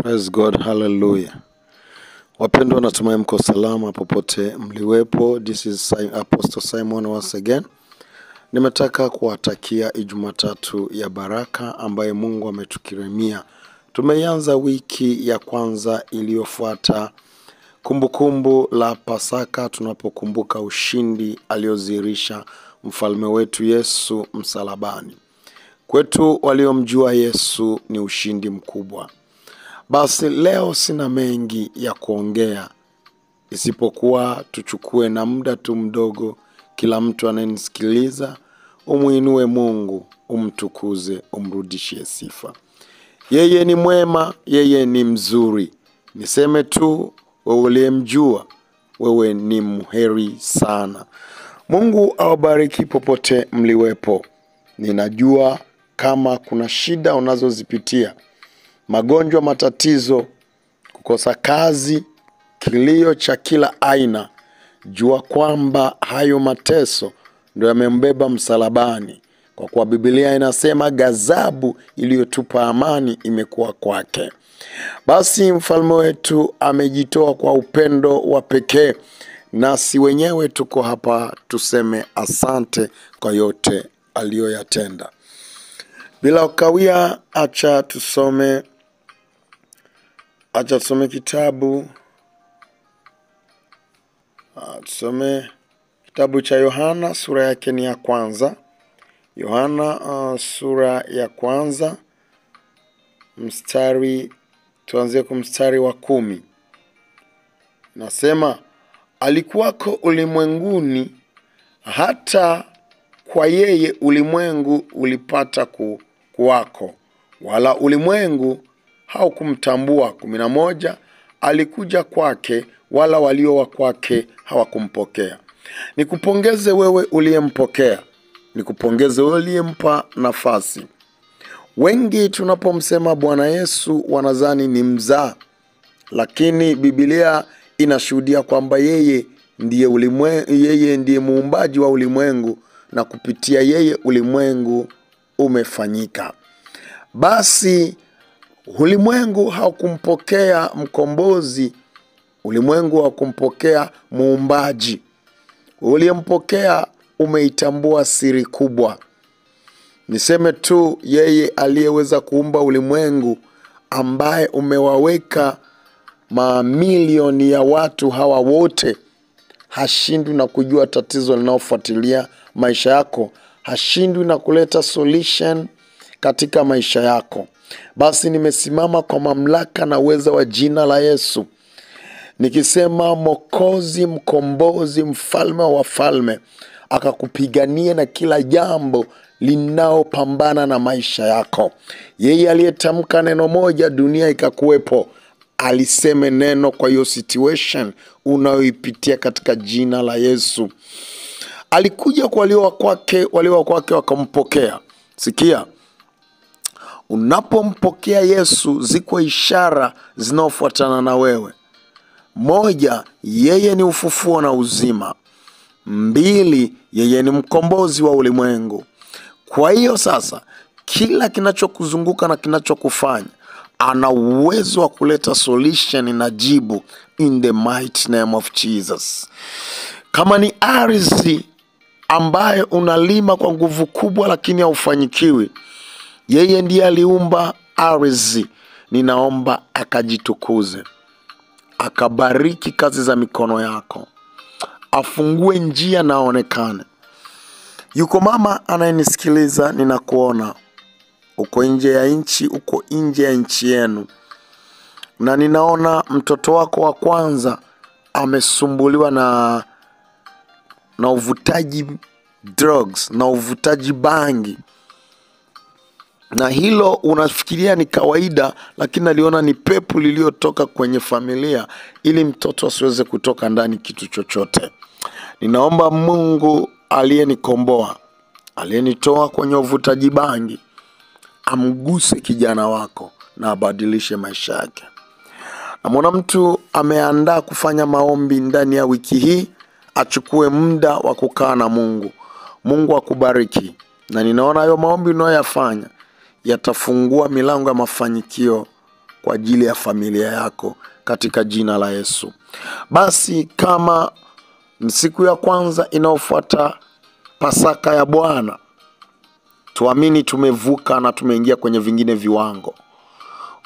Praise God, hallelujah. Wapendwa, natumai mko salama popote mliwepo. This is Apostle Simon once again. Nimetaka kuwatakia Ijumatatu ya baraka ambaye Mungu ametukirimia. Tumeanza wiki ya kwanza iliyofuata kumbukumbu la Pasaka, tunapokumbuka ushindi aliozirisha mfalme wetu Yesu msalabani. Kwetu waliomjua Yesu ni ushindi mkubwa. Basi leo sina mengi ya kuongea, isipokuwa tuchukue na muda tu mdogo, kila mtu anayenisikiliza, umuinue Mungu, umtukuze, umrudishie sifa. Yeye ni mwema, yeye ni mzuri. Niseme tu, wewe uliyemjua, wewe ni mheri sana. Mungu awabariki popote mliwepo. Ninajua kama kuna shida unazozipitia, magonjwa, matatizo, kukosa kazi, kilio cha kila aina, jua kwamba hayo mateso ndio yamembeba msalabani, kwa kuwa Biblia inasema ghadhabu iliyotupa amani imekuwa kwake. Basi mfalme wetu amejitoa kwa upendo wa pekee, nasi wenyewe tuko hapa tuseme asante kwa yote aliyoyatenda. Bila ukawia, acha tusome kitabu. Tusome kitabu cha Yohana, sura yake ni ya kwanza. Yohana sura ya kwanza, tuanzie kwa mstari wa 10. Nasema, alikuwako ulimwenguni, hata kwa yeye ulimwengu ulipata kuwako, wala ulimwengu haukumtambua. 11, alikuja kwake, wala walio wa kwake hawakumpokea. Nikupongeze wewe uliyempokea, nikupongeze wewe uliyempa nafasi. Wengi tunapomsema Bwana Yesu wanadhani ni mzaa, lakini Biblia inashuhudia kwamba yeye ndiye muumbaji wa ulimwengu, na kupitia yeye ulimwengu umefanyika. Basi ulimwengu haukumpokea mkombozi, ulimwengu haukumpokea muumbaji. Uliyempokea umeitambua siri kubwa. Niseme tu, yeye aliyeweza kuumba ulimwengu, ambaye umewaweka mamilioni ya watu hawa wote, hashindwi na kujua tatizo linalofuatilia maisha yako, hashindwi na kuleta solution katika maisha yako. Basi nimesimama kwa mamlaka na uweza wa jina la Yesu, nikisema Mwokozi, mkombozi, mfalme wa wafalme, akakupigania na kila jambo linaopambana na maisha yako. Yeye aliyetamka neno moja dunia ikakuwepo, aliseme neno kwa hiyo situation unayoipitia katika jina la Yesu. Alikuja kwa walio wa kwake wakampokea. Sikia, unapompokea Yesu ziko ishara zinaofuatana na wewe. 1, yeye ni ufufuo na uzima. 2, yeye ni mkombozi wa ulimwengu. Kwa hiyo sasa, kila kinachokuzunguka na kinachokufanya, ana uwezo wa kuleta solution na jibu in the mighty name of Jesus. Kama ni ardhi ambayo unalima kwa nguvu kubwa lakini haufanyikiwi, yeye ndiye aliumba ardhi. Ninaomba akajitukuze, akabariki kazi za mikono yako, afungue njia na aonekane. Yuko mama anayenisikiliza, ninakuona uko nje ya nchi, uko nje ya nchi yenu, na ninaona mtoto wako wa kwanza amesumbuliwa na uvutaji drugs, na uvutaji bangi, na hilo unafikiria ni kawaida, lakini aliona ni pepo lililotoka kwenye familia ili mtoto asiweze kutoka ndani kitu chochote. Ninaomba Mungu aliyenikomboa, aliyenitoa kwenye uvutaji bangi, amguse kijana wako na abadilishe maisha yake. Na mwana mtu ameandaa kufanya maombi ndani ya wiki hii, achukue muda wa kukaa na Mungu. Mungu akubariki, na ninaona hayo maombi unayoyafanya yatafungua milango ya mafanikio kwa ajili ya familia yako katika jina la Yesu. Basi kama siku ya kwanza inayofuata Pasaka ya Bwana, tuamini tumevuka na tumeingia kwenye vingine viwango.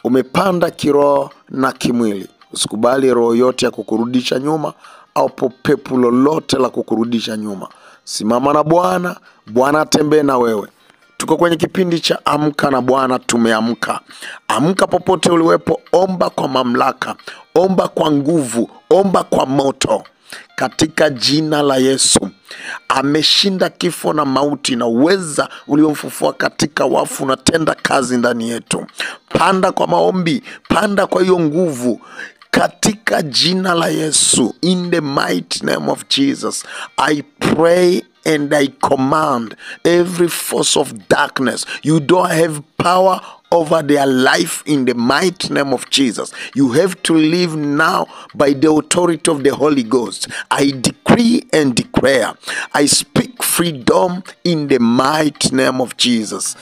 Umepanda kiroho na kimwili. Usikubali roho yote ya kukurudisha nyuma au pepo lolote la kukurudisha nyuma. Simama na Bwana, Bwana atembee na wewe. Tuko kwenye kipindi cha Amka na Bwana. Tumeamka. Amka popote uliwepo, omba kwa mamlaka, omba kwa nguvu, omba kwa moto katika jina la Yesu. Ameshinda kifo na mauti, na uweza uliomfufua katika wafu na tenda kazi ndani yetu. Panda kwa maombi, panda kwa hiyo nguvu katika jina la Yesu. In the mighty name of Jesus, I pray and I command every force of darkness, you don't have power over their life in the mighty name of Jesus. You have to live now by the authority of the Holy Ghost. I decree and declare, I speak freedom in the mighty name of Jesus.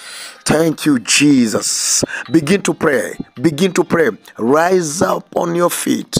Thank you, Jesus. Begin to pray. Begin to pray. Rise up on your feet.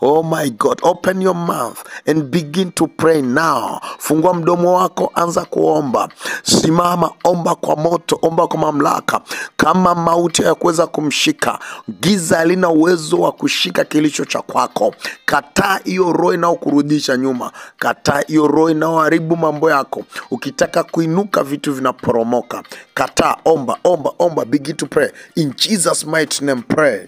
Oh my God. Open your mouth and begin to pray now. Fungua mdomo wako, anza kuomba. Simama, omba kwa moto, omba kwa mamlaka. Kama mauti hayakuweza kumshika, giza halina uwezo wa kushika kilicho cha kwako. Kataa hiyo roho inayokurudisha nyuma. Kataa hiyo roho inayoharibu mambo yako. Ukitaka kuinuka vitu vinaporomoka. Kataa, omba, omba, omba. Begin to pray. In Jesus' mighty name, pray.